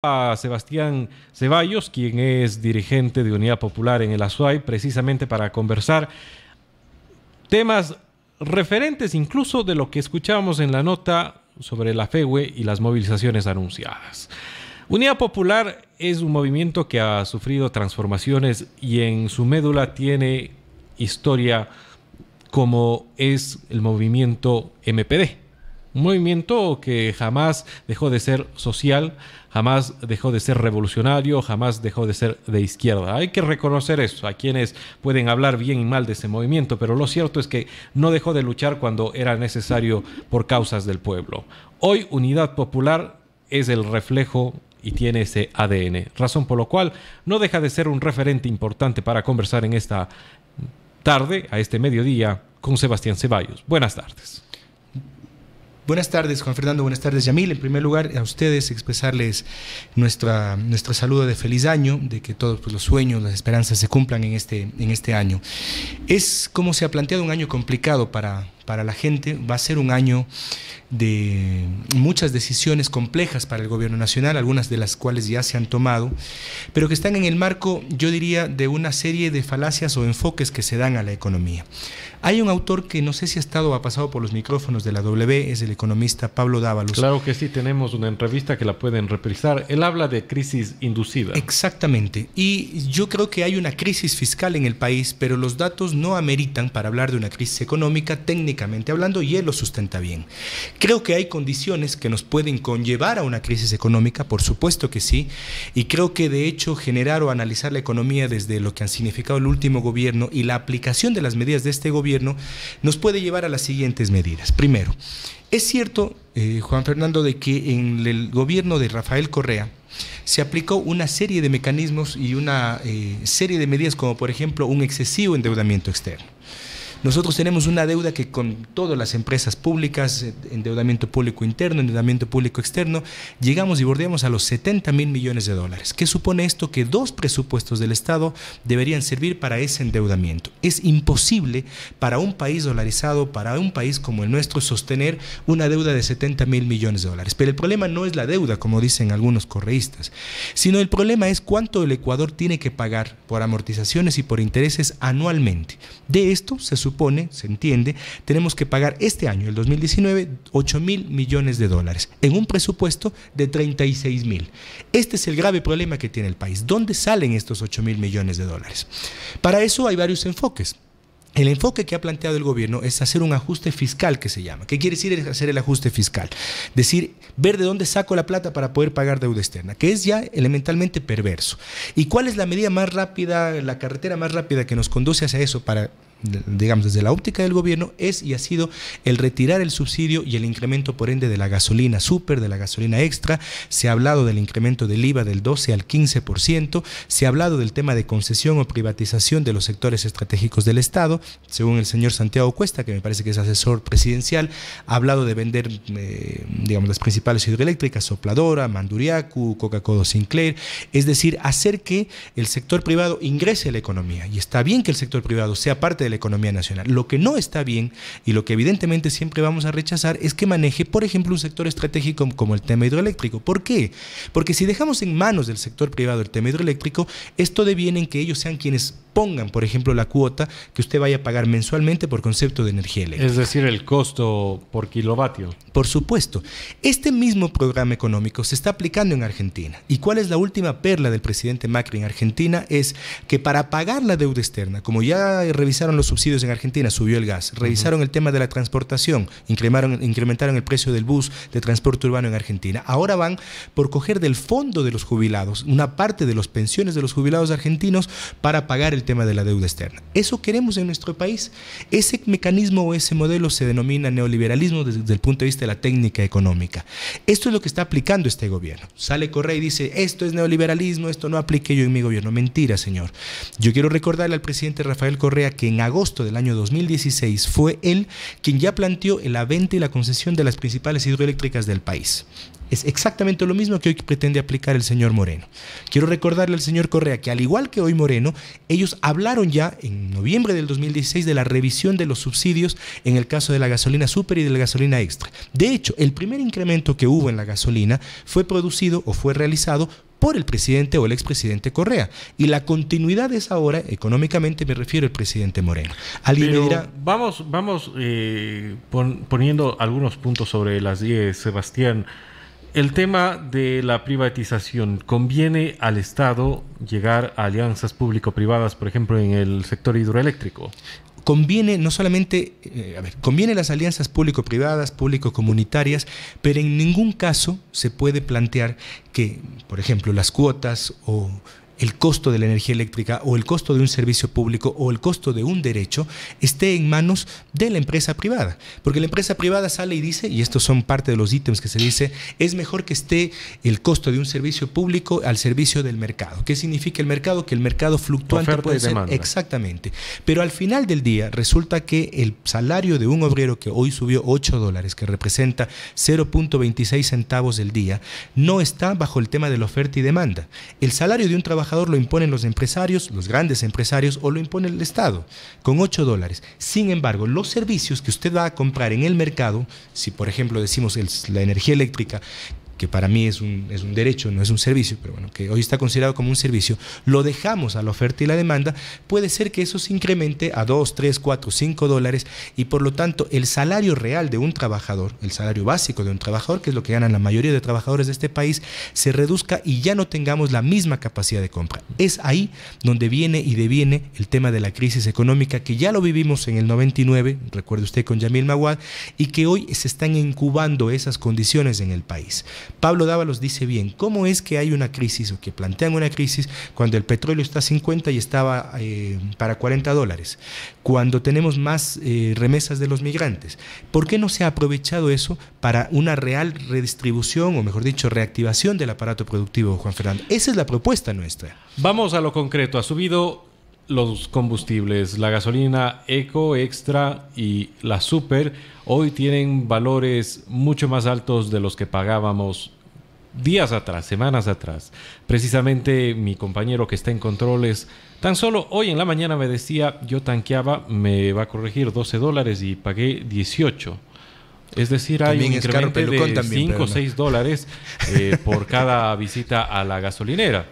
A Sebastián Ceballos, quien es dirigente de Unidad Popular en el Azuay, precisamente para conversar temas referentes incluso de lo que escuchábamos en la nota sobre la FEWE y las movilizaciones anunciadas. Unidad Popular es un movimiento que ha sufrido transformaciones y en su médula tiene historia como es el movimiento MPD. Un movimiento que jamás dejó de ser social, jamás dejó de ser revolucionario, jamás dejó de ser de izquierda. Hay que reconocer eso a quienes pueden hablar bien y mal de ese movimiento, pero lo cierto es que no dejó de luchar cuando era necesario por causas del pueblo. Hoy Unidad Popular es el reflejo y tiene ese ADN, razón por la cual no deja de ser un referente importante para conversar en esta tarde, a este mediodía, con Sebastián Ceballos. Buenas tardes. Buenas tardes, Juan Fernando. Buenas tardes, Yamil. En primer lugar, a ustedes expresarles nuestra saludo de feliz año, de que todos los sueños, las esperanzas se cumplan en este año. Es como se ha planteado un año complicado para la gente. Va a ser un año de muchas decisiones complejas para el gobierno nacional, algunas de las cuales ya se han tomado, pero que están en el marco, yo diría, de una serie de falacias o enfoques que se dan a la economía. Hay un autor que no sé si ha pasado por los micrófonos de la W, es el economista Pablo Dávalos. Claro que sí, tenemos una entrevista que la pueden reprisar. Él habla de crisis inducida. Exactamente, y yo creo que hay una crisis fiscal en el país, pero los datos no ameritan para hablar de una crisis económica técnicamente hablando, y él lo sustenta bien. Creo que hay condiciones que nos pueden conllevar a una crisis económica, por supuesto que sí, y creo que de hecho generar o analizar la economía desde lo que ha significado el último gobierno y la aplicación de las medidas de este gobierno nos puede llevar a las siguientes medidas. Primero, es cierto, Juan Fernando, de que en el gobierno de Rafael Correa se aplicó una serie de mecanismos y una serie de medidas, como por ejemplo un excesivo endeudamiento externo. Nosotros tenemos una deuda que con todas las empresas públicas, endeudamiento público interno, endeudamiento público externo, llegamos y bordeamos a los 70.000 millones de dólares. ¿Qué supone esto? Que 2 presupuestos del Estado deberían servir para ese endeudamiento. Es imposible para un país dolarizado, para un país como el nuestro, sostener una deuda de 70.000 millones de dólares. Pero el problema no es la deuda, como dicen algunos correístas, sino el problema es cuánto el Ecuador tiene que pagar por amortizaciones y por intereses anualmente. De esto se entiende, tenemos que pagar este año, el 2019, 8.000 millones de dólares, en un presupuesto de 36.000. Este es el grave problema que tiene el país. ¿Dónde salen estos 8.000 millones de dólares? Para eso hay varios enfoques. El enfoque que ha planteado el gobierno es hacer un ajuste fiscal, que se llama. ¿Qué quiere decir hacer el ajuste fiscal? Decir, ver de dónde saco la plata para poder pagar deuda externa, que es ya elementalmente perverso. ¿Y cuál es la medida más rápida, la carretera más rápida que nos conduce hacia eso para, digamos, desde la óptica del gobierno? Es y ha sido el retirar el subsidio y el incremento por ende de la gasolina súper, de la gasolina extra. Se ha hablado del incremento del IVA del 12 al 15%, se ha hablado del tema de concesión o privatización de los sectores estratégicos del Estado, según el señor Santiago Cuesta, que me parece que es asesor presidencial, ha hablado de vender, digamos, las principales hidroeléctricas, Sopladora, Manduriacu, Coca-Cola Sinclair, es decir, hacer que el sector privado ingrese a la economía, y está bien que el sector privado sea parte de la economía nacional. Lo que no está bien y lo que evidentemente siempre vamos a rechazar es que maneje, por ejemplo, un sector estratégico como el tema hidroeléctrico. ¿Por qué? Porque si dejamos en manos del sector privado el tema hidroeléctrico, esto deviene en que ellos sean quienes pongan, por ejemplo, la cuota que usted vaya a pagar mensualmente por concepto de energía eléctrica. Es decir, el costo por kilovatio. Por supuesto. Este mismo programa económico se está aplicando en Argentina. ¿Y cuál es la última perla del presidente Macri en Argentina? Es que para pagar la deuda externa, como ya revisaron los subsidios en Argentina, subió el gas, revisaron el tema de la transportación, incrementaron el precio del bus de transporte urbano en Argentina. Ahora van por coger del fondo de los jubilados, una parte de las pensiones de los jubilados argentinos, para pagar el tema de la deuda externa. ¿Eso queremos en nuestro país? Ese mecanismo o ese modelo se denomina neoliberalismo desde el punto de vista de la técnica económica. Esto es lo que está aplicando este gobierno. Sale Correa y dice, esto es neoliberalismo, esto no aplique yo en mi gobierno. Mentira, señor. Yo quiero recordarle al presidente Rafael Correa que en agosto del año 2016, fue él quien ya planteó la venta y la concesión de las principales hidroeléctricas del país. Es exactamente lo mismo que hoy pretende aplicar el señor Moreno. Quiero recordarle al señor Correa que, al igual que hoy Moreno, ellos hablaron ya en noviembre del 2016 de la revisión de los subsidios en el caso de la gasolina super y de la gasolina extra. De hecho, el primer incremento que hubo en la gasolina fue producido o fue realizado por el presidente o el expresidente Correa. Y la continuidad es ahora, económicamente me refiero al presidente Moreno. Alguien me dirá... Vamos poniendo algunos puntos sobre las 10, Sebastián. El tema de la privatización, ¿conviene al Estado llegar a alianzas público-privadas, por ejemplo, en el sector hidroeléctrico? Conviene no solamente, conviene las alianzas público-privadas, público-comunitarias, pero en ningún caso se puede plantear que, por ejemplo, las cuotas o el costo de la energía eléctrica o el costo de un servicio público o el costo de un derecho esté en manos de la empresa privada. Porque la empresa privada sale y dice, y estos son parte de los ítems que se dice, es mejor que esté el costo de un servicio público al servicio del mercado. ¿Qué significa el mercado? Que el mercado fluctuante oferta puede y ser... demanda. Exactamente. Pero al final del día resulta que el salario de un obrero que hoy subió $8, que representa 0.26 centavos del día, no está bajo el tema de la oferta y demanda. El salario de un trabajador lo imponen los empresarios, los grandes empresarios, o lo impone el Estado, con $8. Sin embargo, los servicios que usted va a comprar en el mercado, si por ejemplo decimos la energía eléctrica, que para mí es un derecho, no es un servicio, pero bueno, que hoy está considerado como un servicio, lo dejamos a la oferta y la demanda, puede ser que eso se incremente a $2, $3, $4, $5 y por lo tanto el salario real de un trabajador, el salario básico de un trabajador, que es lo que ganan la mayoría de trabajadores de este país, se reduzca y ya no tengamos la misma capacidad de compra. Es ahí donde viene y deviene el tema de la crisis económica, que ya lo vivimos en el 99, recuerde usted con Yamil Maguad, y que hoy se están incubando esas condiciones en el país. Pablo Dávalos dice bien, ¿cómo es que hay una crisis o que plantean una crisis cuando el petróleo está a 50 y estaba para $40? Cuando tenemos más remesas de los migrantes. ¿Por qué no se ha aprovechado eso para una real redistribución o mejor dicho reactivación del aparato productivo, Juan Fernando? Esa es la propuesta nuestra. Vamos a lo concreto. Ha subido los combustibles, la gasolina eco, extra y la super, hoy tienen valores mucho más altos de los que pagábamos días atrás, semanas atrás. Precisamente mi compañero que está en controles, tan solo hoy en la mañana me decía, yo tanqueaba, me va a corregir $12 y pagué 18. Es decir, hay un incremento de 5 o 6 dólares por cada visita a la gasolinera.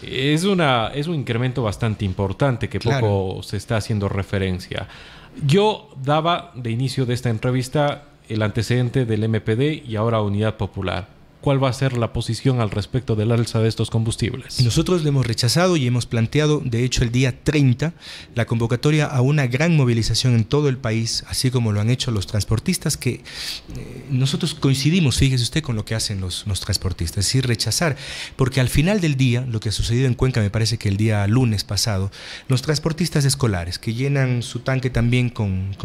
Es un incremento bastante importante que poco se está haciendo referencia. Yo daba de inicio de esta entrevista el antecedente del MPD y ahora Unidad Popular. ¿Cuál va a ser la posición al respecto del alza de estos combustibles? Nosotros le hemos rechazado y hemos planteado, de hecho, el día 30, la convocatoria a una gran movilización en todo el país, así como lo han hecho los transportistas, que nosotros coincidimos, fíjese usted, con lo que hacen los transportistas, es decir, rechazar, porque al final del día, lo que ha sucedido en Cuenca, me parece que el día lunes pasado, los transportistas escolares, que llenan su tanque también con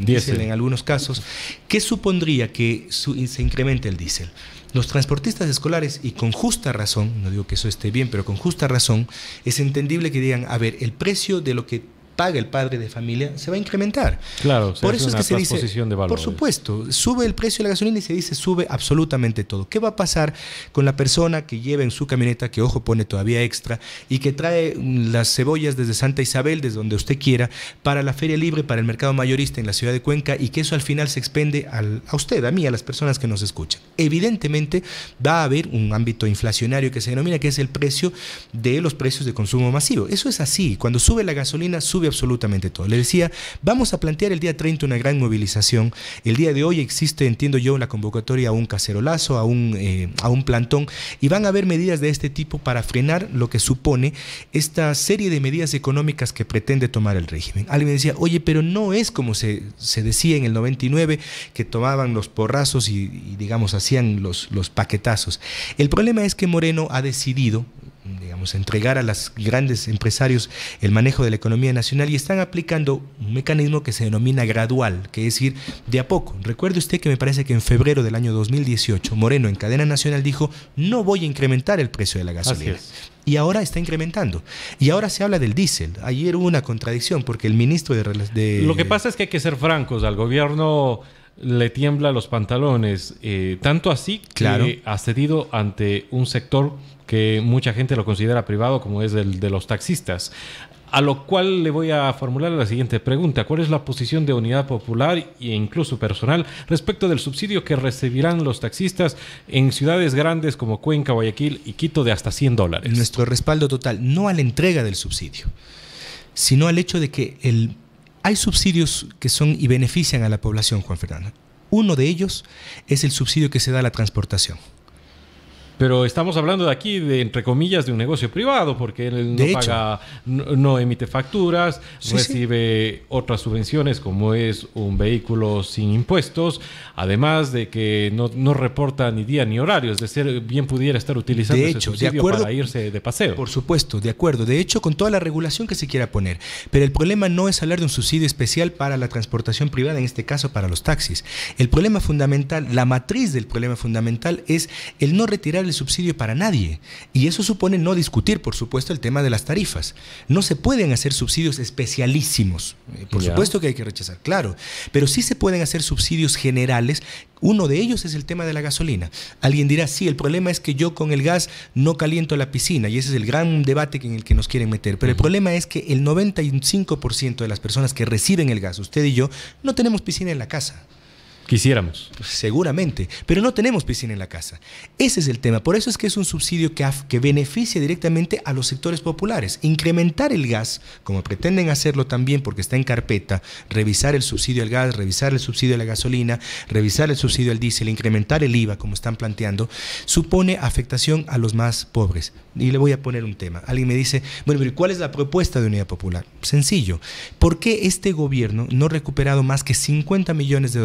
diésel en algunos casos, ¿qué supondría que se incremente el diésel? Los transportistas escolares, y con justa razón, no digo que eso esté bien, pero con justa razón, es entendible que digan, a ver, el precio de lo que paga el padre de familia se va a incrementar. Claro, por eso es que se dice, de valores. por supuesto, sube el precio de la gasolina y se dice sube absolutamente todo. ¿Qué va a pasar con la persona que lleva en su camioneta, que ojo pone todavía extra, y que trae las cebollas desde Santa Isabel, desde donde usted quiera, para la feria libre, para el mercado mayorista en la ciudad de Cuenca, y que eso al final se expende a usted, a mí, a las personas que nos escuchan? Evidentemente va a haber un ámbito inflacionario que se denomina, que es el precio de los precios de consumo masivo. Eso es así. Cuando sube la gasolina, sube absolutamente todo. Le decía, vamos a plantear el día 30 una gran movilización. El día de hoy existe, entiendo yo, la convocatoria a un cacerolazo, a un plantón, y van a haber medidas de este tipo para frenar lo que supone esta serie de medidas económicas que pretende tomar el régimen. Alguien me decía, oye, pero no es como se decía en el 99, que tomaban los porrazos y digamos, hacían los paquetazos. El problema es que Moreno ha decidido, digamos, vamos a entregar a los grandes empresarios el manejo de la economía nacional y están aplicando un mecanismo que se denomina gradual, que es ir de a poco. Recuerde usted que me parece que en febrero del año 2018 Moreno en cadena nacional dijo: no voy a incrementar el precio de la gasolina. Y ahora está incrementando. Y ahora se habla del diésel. Ayer hubo una contradicción porque el ministro de... Lo que pasa es que hay que ser francos. Al gobierno le tiembla los pantalones. Tanto así que ha cedido ante un sector que mucha gente lo considera privado, como es el de los taxistas. A lo cual le voy a formular la siguiente pregunta. ¿Cuál es la posición de Unidad Popular e incluso personal respecto del subsidio que recibirán los taxistas en ciudades grandes como Cuenca, Guayaquil y Quito de hasta $100? Nuestro respaldo total, no a la entrega del subsidio, sino al hecho de que hay subsidios que son y benefician a la población, Juan Fernando. Uno de ellos es el subsidio que se da a la transportación. Pero estamos hablando de aquí, entre comillas, de un negocio privado, porque él no paga, no emite facturas, recibe otras subvenciones como es un vehículo sin impuestos, además de que no reporta ni día ni horario, es decir, bien pudiera estar utilizando ese subsidio para irse de paseo. Por supuesto, de acuerdo. De hecho, con toda la regulación que se quiera poner. Pero el problema no es hablar de un subsidio especial para la transportación privada, en este caso para los taxis. El problema fundamental, la matriz del problema fundamental es el no retirar el subsidio para nadie, y eso supone no discutir, por supuesto, el tema de las tarifas. No se pueden hacer subsidios especialísimos, por supuesto que hay que rechazar, claro, pero sí se pueden hacer subsidios generales. Uno de ellos es el tema de la gasolina. Alguien dirá: sí, el problema es que yo con el gas no caliento la piscina, y ese es el gran debate en el que nos quieren meter, pero el problema es que el 95% de las personas que reciben el gas, usted y yo, no tenemos piscina en la casa. Quisiéramos. Seguramente, pero no tenemos piscina en la casa. Ese es el tema. Por eso es que es un subsidio que beneficia directamente a los sectores populares. Incrementar el gas, como pretenden hacerlo también porque está en carpeta, revisar el subsidio al gas, revisar el subsidio a la gasolina, revisar el subsidio al diésel, incrementar el IVA, como están planteando, supone afectación a los más pobres. Y le voy a poner un tema. Alguien me dice: bueno, pero ¿cuál es la propuesta de Unidad Popular? Sencillo. ¿Por qué este gobierno no ha recuperado más que $50 millones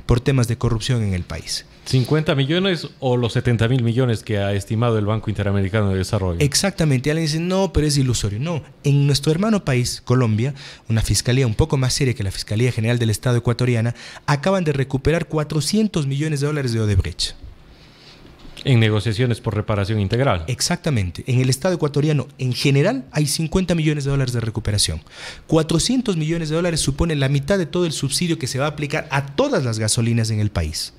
por temas de corrupción en el país? ¿50 millones o los 70.000 millones que ha estimado el Banco Interamericano de Desarrollo? Exactamente. Alguien dice: no, pero es ilusorio. No. En nuestro hermano país, Colombia, una fiscalía un poco más seria que la Fiscalía General del Estado ecuatoriana, acaban de recuperar $400 millones de Odebrecht. En negociaciones por reparación integral. Exactamente. En el Estado ecuatoriano, en general, hay $50 millones de recuperación. $400 millones suponen la mitad de todo el subsidio que se va a aplicar a todas las gasolinas en el país.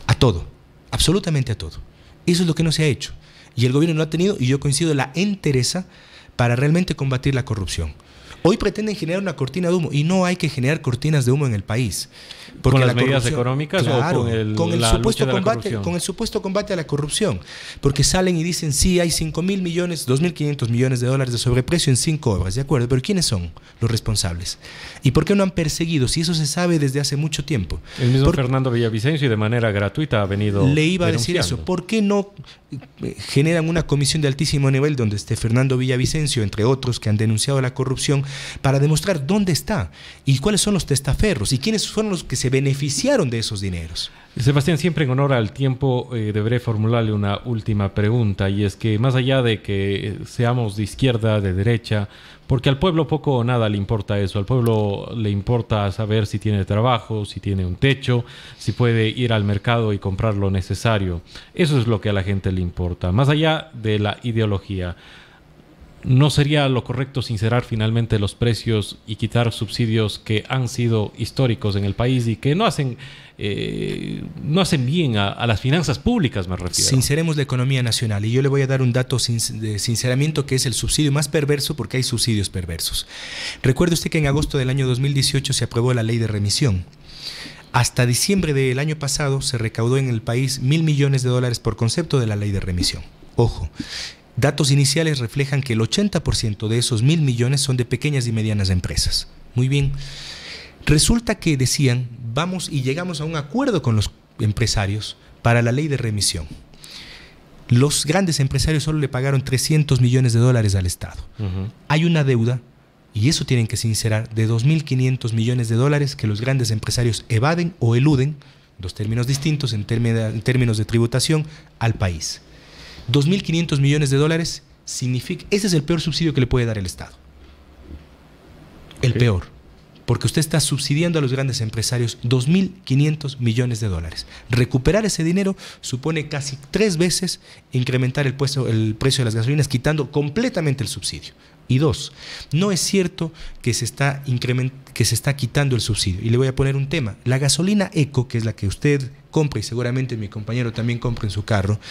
A todo. Absolutamente a todo. Eso es lo que no se ha hecho. Y el gobierno no ha tenido, y yo coincido, la entereza para realmente combatir la corrupción. Hoy pretenden generar una cortina de humo, y no hay que generar cortinas de humo en el país. ¿Con las medidas económicas, claro, o con el supuesto combate a la corrupción? Porque salen y dicen: sí, hay 5.000 millones, 2.500 millones de dólares de sobreprecio en 5 obras, ¿de acuerdo? Pero ¿quiénes son los responsables? ¿Y por qué no han perseguido? Si eso se sabe desde hace mucho tiempo. El mismo Fernando Villavicencio, de manera gratuita, ha venido Le iba a decir eso. ¿Por qué no generan una comisión de altísimo nivel donde esté Fernando Villavicencio, entre otros, que han denunciado la corrupción, para demostrar dónde está y cuáles son los testaferros y quiénes fueron los que se beneficiaron de esos dineros? Sebastián, siempre en honor al tiempo, deberé formularle una última pregunta, y es que más allá de que seamos de izquierda, de derecha, porque al pueblo poco o nada le importa eso, al pueblo le importa saber si tiene trabajo, si tiene un techo, si puede ir al mercado y comprar lo necesario. Eso es lo que a la gente le importa, más allá de la ideología. ¿No sería lo correcto sincerar finalmente los precios y quitar subsidios que han sido históricos en el país y que no hacen bien a las finanzas públicas, me refiero? Sinceremos la economía nacional, y yo le voy a dar un dato de sinceramiento, que es el subsidio más perverso, porque hay subsidios perversos. Recuerde usted que en agosto del año 2018 se aprobó la ley de remisión. Hasta diciembre del año pasado se recaudó en el país $1.000 millones por concepto de la ley de remisión. Ojo. Datos iniciales reflejan que el 80% de esos 1.000 millones son de pequeñas y medianas empresas. Muy bien. Resulta que decían: vamos y llegamos a un acuerdo con los empresarios para la ley de remisión. Los grandes empresarios solo le pagaron $300 millones al Estado. Hay una deuda, y eso tienen que sincerar, de $2.500 millones que los grandes empresarios evaden o eluden, dos términos distintos en términos de tributación, al país. $2.500 millones ese es el peor subsidio que le puede dar el Estado. El peor. Porque usted está subsidiando a los grandes empresarios 2.500 millones de dólares. Recuperar ese dinero supone casi 3 veces incrementar el precio de las gasolinas, quitando completamente el subsidio. Y 2, no es cierto que se está quitando el subsidio. Y le voy a poner un tema. La gasolina eco, que es la que usted compra y seguramente mi compañero también compra en su carro,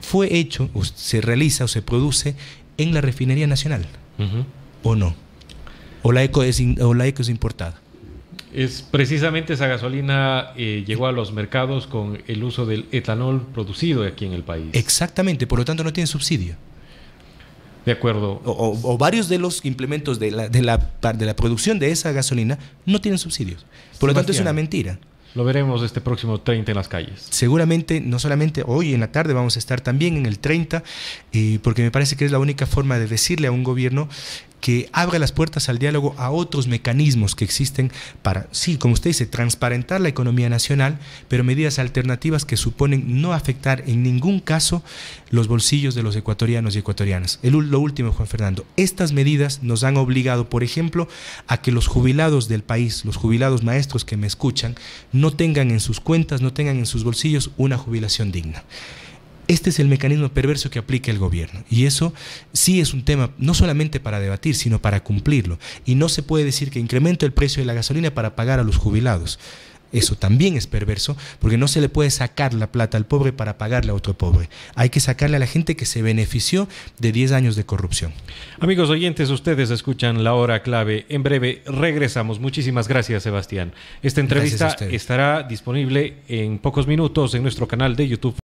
fue hecho, o se realiza o se produce en la refinería nacional. ¿O no? ¿O la eco es importada? Es precisamente esa gasolina llegó a los mercados con el uso del etanol producido aquí en el país. Exactamente, por lo tanto no tiene subsidio. De acuerdo. O varios de los implementos de la producción de esa gasolina no tienen subsidios. Por lo tanto es una mentira. Lo veremos este próximo 30 en las calles. Seguramente, no solamente hoy en la tarde, vamos a estar también en el 30, porque me parece que es la única forma de decirle a un gobierno que abra las puertas al diálogo a otros mecanismos que existen para, sí, como usted dice, transparentar la economía nacional, pero medidas alternativas que suponen no afectar en ningún caso los bolsillos de los ecuatorianos y ecuatorianas. Lo último, Juan Fernando, estas medidas nos han obligado, por ejemplo, a que los jubilados del país, los jubilados maestros que me escuchan, no tengan en sus cuentas, no tengan en sus bolsillos una jubilación digna. Este es el mecanismo perverso que aplica el gobierno, y eso sí es un tema no solamente para debatir, sino para cumplirlo. Y no se puede decir que incremento el precio de la gasolina para pagar a los jubilados. Eso también es perverso, porque no se le puede sacar la plata al pobre para pagarle a otro pobre. Hay que sacarle a la gente que se benefició de 10 años de corrupción. Amigos oyentes, ustedes escuchan La Hora Clave. En breve regresamos. Muchísimas gracias, Sebastián. Esta entrevista estará disponible en pocos minutos en nuestro canal de YouTube.